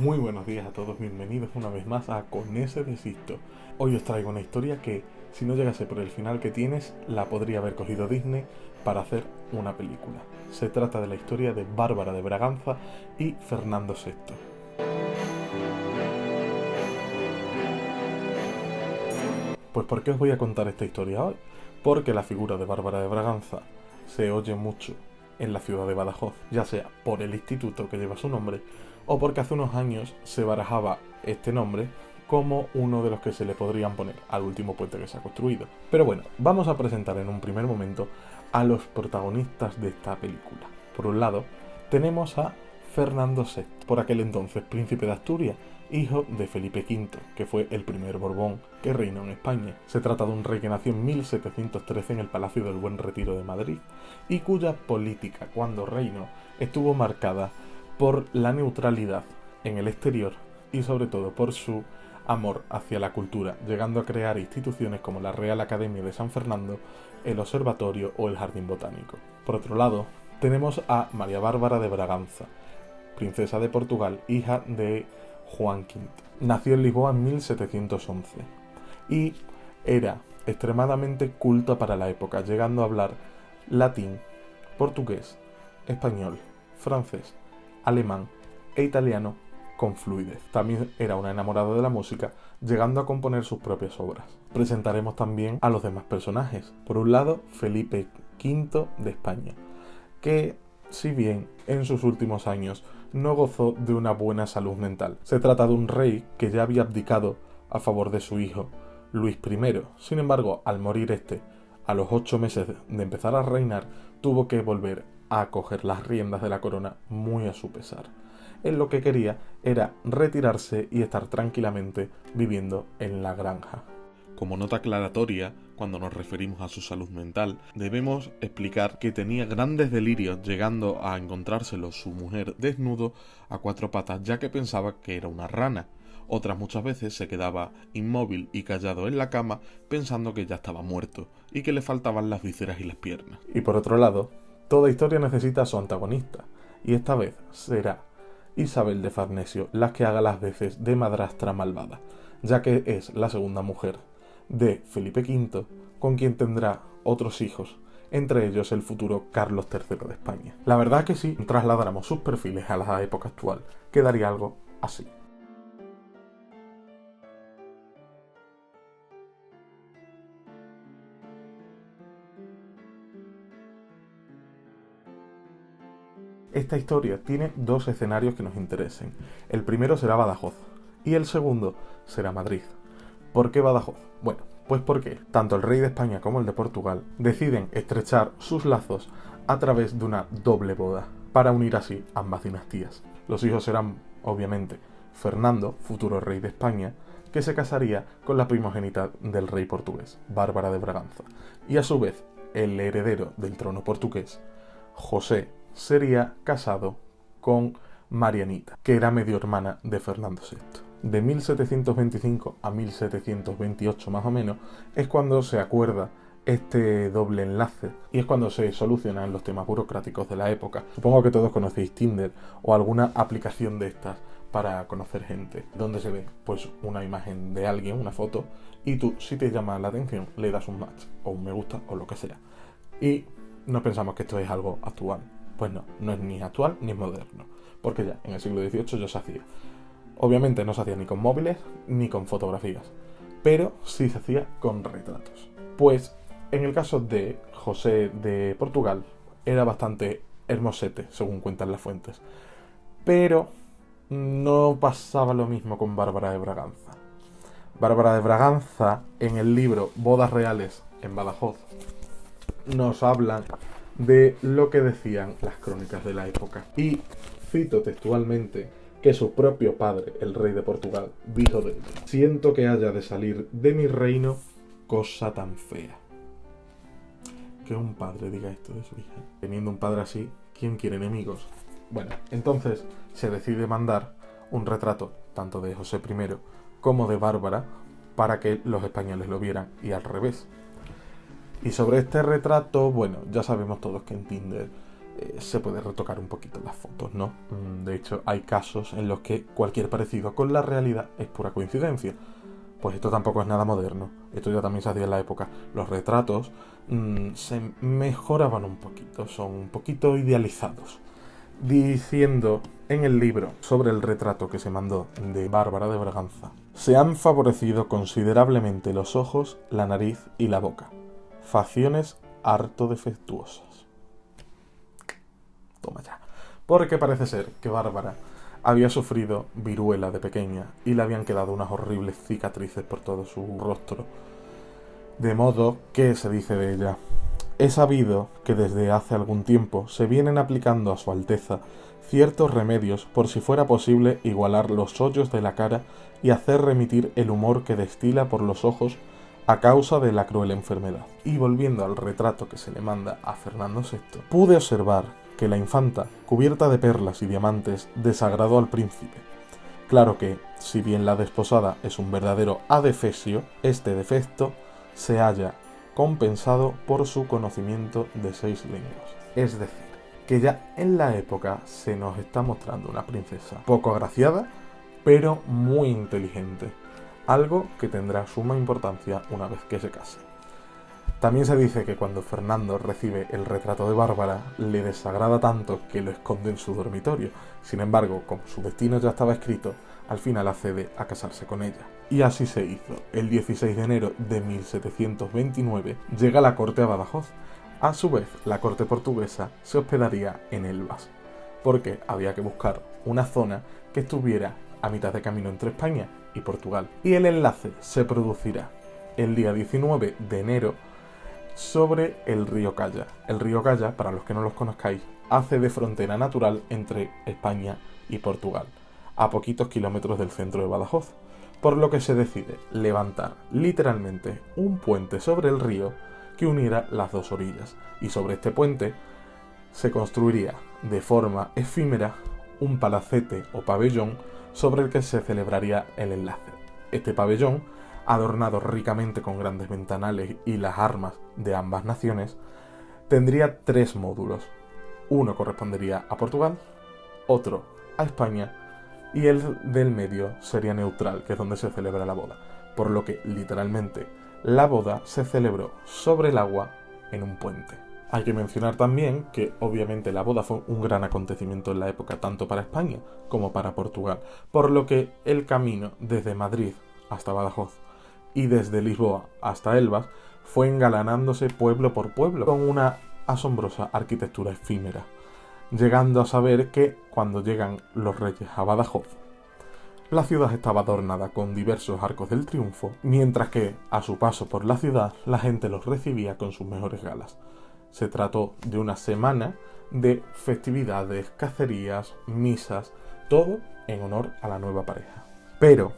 Muy buenos días a todos, bienvenidos una vez más a Con ese desisto. Hoy os traigo una historia que, si no llegase por el final que tienes, la podría haber cogido Disney para hacer una película. Se trata de la historia de Bárbara de Braganza y Fernando VI. Pues ¿por qué os voy a contar esta historia hoy? Porque la figura de Bárbara de Braganza se oye mucho en la ciudad de Badajoz, ya sea por el instituto que lleva su nombre o porque hace unos años se barajaba este nombre como uno de los que se le podrían poner al último puente que se ha construido. Pero bueno, vamos a presentar en un primer momento a los protagonistas de esta película. Por un lado, tenemos a Fernando VI, por aquel entonces príncipe de Asturias, hijo de Felipe V, que fue el primer Borbón que reinó en España. Se trata de un rey que nació en 1713 en el Palacio del Buen Retiro de Madrid y cuya política cuando reinó estuvo marcada por la neutralidad en el exterior y sobre todo por su amor hacia la cultura, llegando a crear instituciones como la Real Academia de San Fernando, el Observatorio o el Jardín Botánico. Por otro lado, tenemos a María Bárbara de Braganza, princesa de Portugal, hija de Juan V. Nació en Lisboa en 1711 y era extremadamente culta para la época, llegando a hablar latín, portugués, español, francés, alemán e italiano con fluidez. También era una enamorada de la música, llegando a componer sus propias obras. Presentaremos también a los demás personajes. Por un lado, Felipe V de España, que si bien en sus últimos años no gozó de una buena salud mental. Se trata de un rey que ya había abdicado a favor de su hijo, Luis I. Sin embargo, al morir este, a los 8 meses de empezar a reinar, tuvo que volver a coger las riendas de la corona muy a su pesar. Él lo que quería era retirarse y estar tranquilamente viviendo en la granja. Como nota aclaratoria, cuando nos referimos a su salud mental, debemos explicar que tenía grandes delirios, llegando a encontrárselo su mujer desnudo a 4 patas, ya que pensaba que era una rana. Otras muchas veces se quedaba inmóvil y callado en la cama pensando que ya estaba muerto y que le faltaban las vísceras y las piernas. Y por otro lado, toda historia necesita a su antagonista, y esta vez será Isabel de Farnesio la que haga las veces de madrastra malvada, ya que es la segunda mujer de Felipe V, con quien tendrá otros hijos, entre ellos el futuro Carlos III de España. La verdad que si trasladáramos sus perfiles a la época actual, quedaría algo así. Esta historia tiene 2 escenarios que nos interesen. El primero será Badajoz y el segundo será Madrid. ¿Por qué Badajoz? Bueno, pues porque tanto el rey de España como el de Portugal deciden estrechar sus lazos a través de una doble boda, para unir así ambas dinastías. Los hijos serán, obviamente, Fernando, futuro rey de España, que se casaría con la primogénita del rey portugués, Bárbara de Braganza, y a su vez el heredero del trono portugués, José, sería casado con Marianita, que era medio hermana de Fernando VI. De 1725 a 1728 más o menos es cuando se acuerda este doble enlace y es cuando se solucionan los temas burocráticos de la época. Supongo que todos conocéis Tinder o alguna aplicación de estas para conocer gente, donde se ve pues una imagen de alguien, una foto, y tú, si te llama la atención, le das un match o un me gusta o lo que sea. Y no pensamos que esto es algo actual. Pues no, no es ni actual ni moderno, porque ya en el siglo XVIII ya se hacía. Obviamente no se hacía ni con móviles ni con fotografías, pero sí se hacía con retratos. Pues en el caso de José de Portugal era bastante hermosete, según cuentan las fuentes, pero no pasaba lo mismo con Bárbara de Braganza. Bárbara de Braganza, en el libro Bodas Reales en Badajoz, nos hablan de lo que decían las crónicas de la época. Y cito textualmente que su propio padre, el rey de Portugal, dijo de ella: «Siento que haya de salir de mi reino cosa tan fea». Que un padre diga esto de su hija. Teniendo un padre así, ¿quién quiere enemigos? Bueno, entonces se decide mandar un retrato tanto de José I como de Bárbara para que los españoles lo vieran, y al revés. Y sobre este retrato, bueno, ya sabemos todos que en Tinder se puede retocar un poquito las fotos, ¿no? De hecho, hay casos en los que cualquier parecido con la realidad es pura coincidencia. Pues esto tampoco es nada moderno. Esto ya también se hacía en la época. Los retratos se mejoraban un poquito, son un poquito idealizados. Diciendo en el libro sobre el retrato que se mandó de Bárbara de Braganza: se han favorecido considerablemente los ojos, la nariz y la boca. Facciones harto defectuosas. Toma ya. Porque parece ser que Bárbara había sufrido viruela de pequeña y le habían quedado unas horribles cicatrices por todo su rostro. De modo que se dice de ella: he sabido que desde hace algún tiempo se vienen aplicando a su Alteza ciertos remedios por si fuera posible igualar los hoyos de la cara y hacer remitir el humor que destila por los ojos a causa de la cruel enfermedad. Y volviendo al retrato que se le manda a Fernando VI, pude observar que la infanta, cubierta de perlas y diamantes, desagradó al príncipe. Claro que, si bien la desposada es un verdadero adefesio, este defecto se halla compensado por su conocimiento de 6 lenguas. Es decir, que ya en la época se nos está mostrando una princesa poco agraciada, pero muy inteligente, algo que tendrá suma importancia una vez que se case. También se dice que cuando Fernando recibe el retrato de Bárbara, le desagrada tanto que lo esconde en su dormitorio. Sin embargo, como su destino ya estaba escrito, al final accede a casarse con ella. Y así se hizo. El 16 de enero de 1729 llega la corte a Badajoz. A su vez, la corte portuguesa se hospedaría en Elvas, porque había que buscar una zona que estuviera a mitad de camino entre España y Portugal. Y el enlace se producirá el día 19 de enero sobre el río Calla. El río Calla, para los que no los conozcáis, hace de frontera natural entre España y Portugal, a poquitos kilómetros del centro de Badajoz, por lo que se decide levantar literalmente un puente sobre el río que uniera las dos orillas, y sobre este puente se construiría de forma efímera un palacete o pabellón sobre el que se celebraría el enlace. Este pabellón, adornado ricamente con grandes ventanales y las armas de ambas naciones, tendría 3 módulos. Uno correspondería a Portugal, otro a España, y el del medio sería neutral, que es donde se celebra la boda, por lo que literalmente la boda se celebró sobre el agua en un puente. Hay que mencionar también que obviamente la boda fue un gran acontecimiento en la época tanto para España como para Portugal, por lo que el camino desde Madrid hasta Badajoz y desde Lisboa hasta Elvas fue engalanándose pueblo por pueblo con una asombrosa arquitectura efímera, llegando a saber que cuando llegan los reyes a Badajoz, la ciudad estaba adornada con diversos arcos del triunfo, mientras que a su paso por la ciudad la gente los recibía con sus mejores galas. Se trató de una semana de festividades, cacerías, misas, todo en honor a la nueva pareja. Pero,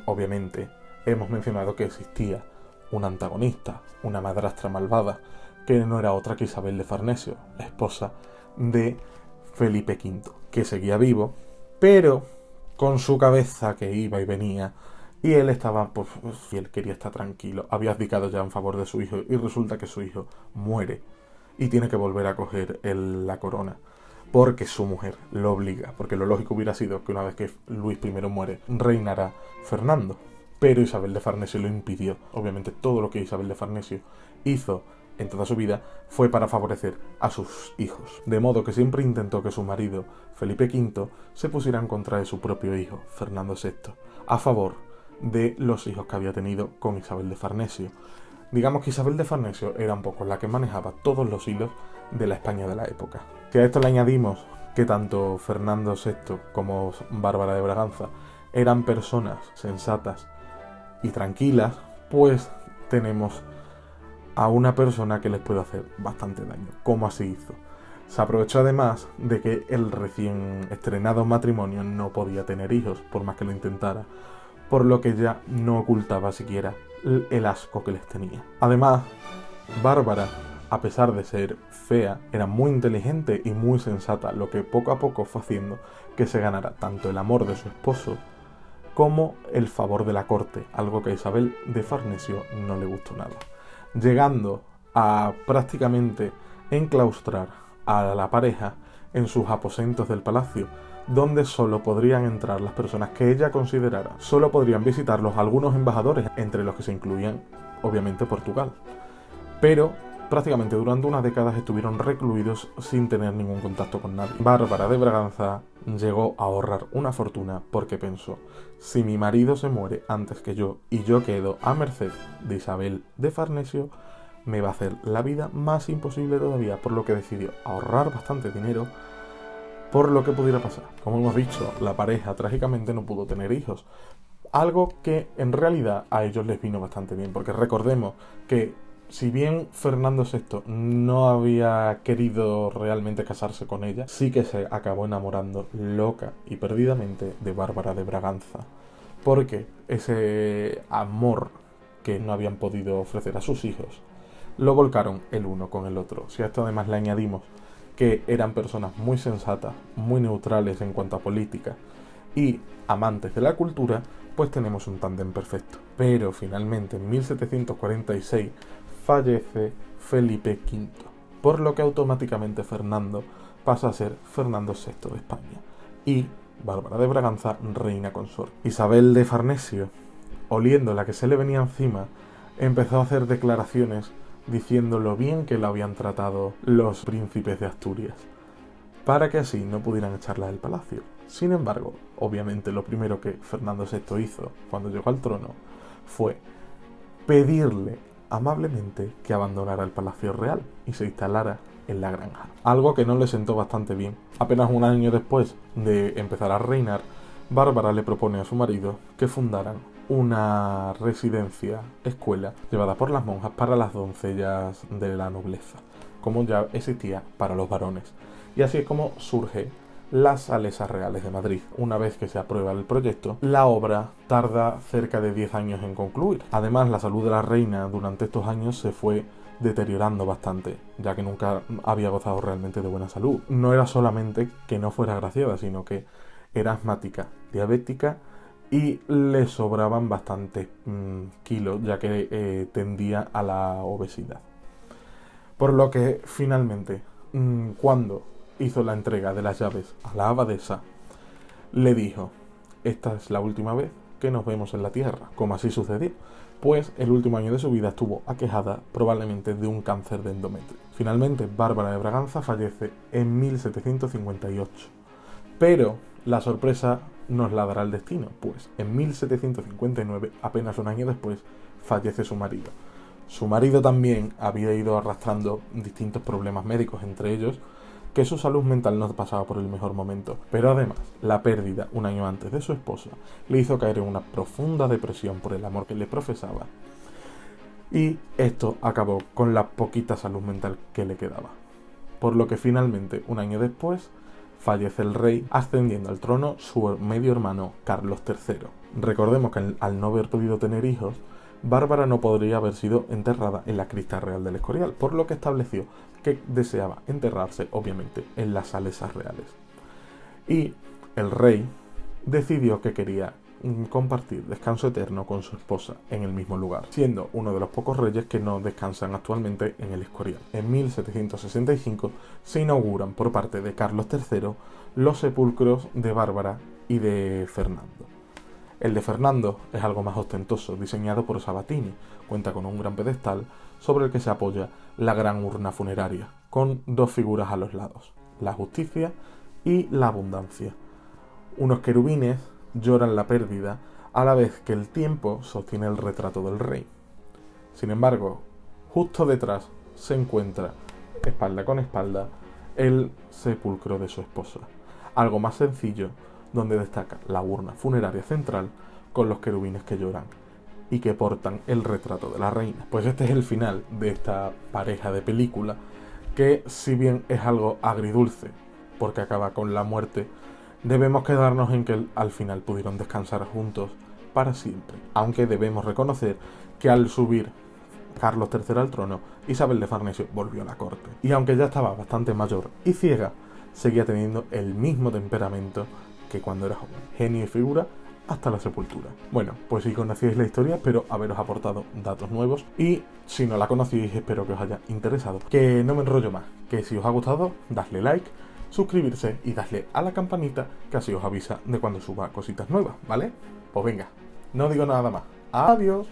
obviamente, hemos mencionado que existía un antagonista, una madrastra malvada, que no era otra que Isabel de Farnesio, la esposa de Felipe V, que seguía vivo, pero con su cabeza que iba y venía, y él estaba, pues, si él quería estar tranquilo, había abdicado ya en favor de su hijo, y resulta que su hijo muere, y tiene que volver a coger la corona, porque su mujer lo obliga, porque lo lógico hubiera sido que una vez que Luis I muere, reinará Fernando, pero Isabel de Farnesio lo impidió. Obviamente todo lo que Isabel de Farnesio hizo en toda su vida fue para favorecer a sus hijos, de modo que siempre intentó que su marido, Felipe V, se pusiera en contra de su propio hijo, Fernando VI, a favor de los hijos que había tenido con Isabel de Farnesio. Digamos que Isabel de Farnesio era un poco la que manejaba todos los hilos de la España de la época. Si a esto le añadimos que tanto Fernando VI como Bárbara de Braganza eran personas sensatas y tranquilas, pues tenemos a una persona que les puede hacer bastante daño, como así hizo. Se aprovechó además de que el recién estrenado matrimonio no podía tener hijos, por más que lo intentara, por lo que ya no ocultaba siquiera el asco que les tenía. Además, Bárbara, a pesar de ser fea, era muy inteligente y muy sensata, lo que poco a poco fue haciendo que se ganara tanto el amor de su esposo como el favor de la corte, algo que a Isabel de Farnesio no le gustó nada, llegando a prácticamente enclaustrar a la pareja en sus aposentos del palacio, donde solo podrían entrar las personas que ella considerara. Solo podrían visitarlos algunos embajadores, entre los que se incluían, obviamente, Portugal. Pero prácticamente durante unas décadas estuvieron recluidos sin tener ningún contacto con nadie. Bárbara de Braganza llegó a ahorrar una fortuna porque pensó: si mi marido se muere antes que yo y yo quedo a merced de Isabel de Farnesio, me va a hacer la vida más imposible todavía, por lo que decidió ahorrar bastante dinero por lo que pudiera pasar. Como hemos dicho, la pareja trágicamente no pudo tener hijos, algo que en realidad a ellos les vino bastante bien, porque recordemos que si bien Fernando VI no había querido realmente casarse con ella, sí que se acabó enamorando loca y perdidamente de Bárbara de Braganza, porque ese amor que no habían podido ofrecer a sus hijos lo volcaron el uno con el otro. Si a esto además le añadimos que eran personas muy sensatas, muy neutrales en cuanto a política y amantes de la cultura, pues tenemos un tándem perfecto. Pero finalmente en 1746 fallece Felipe V, por lo que automáticamente Fernando pasa a ser Fernando VI de España y Bárbara de Braganza reina consorte. Isabel de Farnesio, oliendo la que se le venía encima, empezó a hacer declaraciones diciendo lo bien que la habían tratado los príncipes de Asturias, para que así no pudieran echarla del palacio. Sin embargo, obviamente lo primero que Fernando VI hizo cuando llegó al trono fue pedirle amablemente que abandonara el palacio real y se instalara en la granja, algo que no le sentó bastante bien. Apenas un año después de empezar a reinar, Bárbara le propone a su marido que fundaran una residencia, escuela, llevada por las monjas para las doncellas de la nobleza, como ya existía para los varones. Y así es como surge las Salesas Reales de Madrid. Una vez que se aprueba el proyecto, la obra tarda cerca de 10 años en concluir. Además, la salud de la reina durante estos años se fue deteriorando bastante, ya que nunca había gozado realmente de buena salud. No era solamente que no fuera agraciada, sino que era asmática, diabética y le sobraban bastantes kilos, ya que tendía a la obesidad. Por lo que finalmente, cuando hizo la entrega de las llaves a la abadesa, le dijo: esta es la última vez que nos vemos en la tierra. Como así sucedió, pues el último año de su vida estuvo aquejada probablemente de un cáncer de endometrio. Finalmente, Bárbara de Braganza fallece en 1758, pero la sorpresa nos la dará el destino, pues en 1759, apenas un año después, fallece su marido. Su marido también había ido arrastrando distintos problemas médicos, entre ellos que su salud mental no pasaba por el mejor momento, pero además la pérdida un año antes de su esposa le hizo caer en una profunda depresión por el amor que le profesaba, y esto acabó con la poquita salud mental que le quedaba, por lo que finalmente un año después fallece el rey, ascendiendo al trono su medio hermano Carlos III. Recordemos que al no haber podido tener hijos, Bárbara no podría haber sido enterrada en la cripta real del Escorial, por lo que estableció que deseaba enterrarse, obviamente, en las Salesas Reales. Y el rey decidió que quería compartir descanso eterno con su esposa en el mismo lugar, siendo uno de los pocos reyes que no descansan actualmente en el Escorial. En 1765 se inauguran por parte de Carlos III los sepulcros de Bárbara y de Fernando. El de Fernando es algo más ostentoso, diseñado por Sabatini. Cuenta con un gran pedestal sobre el que se apoya la gran urna funeraria, con dos figuras a los lados: la justicia y la abundancia. Unos querubines lloran la pérdida, a la vez que el tiempo sostiene el retrato del rey. Sin embargo, justo detrás se encuentra, espalda con espalda, el sepulcro de su esposa. Algo más sencillo, donde destaca la urna funeraria central con los querubines que lloran y que portan el retrato de la reina. Pues este es el final de esta pareja de película, que si bien es algo agridulce porque acaba con la muerte, debemos quedarnos en que al final pudieron descansar juntos para siempre, aunque debemos reconocer que al subir Carlos III al trono, Isabel de Farnesio volvió a la corte, y aunque ya estaba bastante mayor y ciega, seguía teniendo el mismo temperamento que cuando era joven. Genio y figura hasta la sepultura. Bueno, pues si conocíais la historia, espero haberos aportado datos nuevos, y si no la conocíais, espero que os haya interesado. Que no me enrollo más, que si os ha gustado, dadle like, suscribirse y dadle a la campanita, que así os avisa de cuando suba cositas nuevas, ¿vale? Pues venga, no digo nada más. Adiós.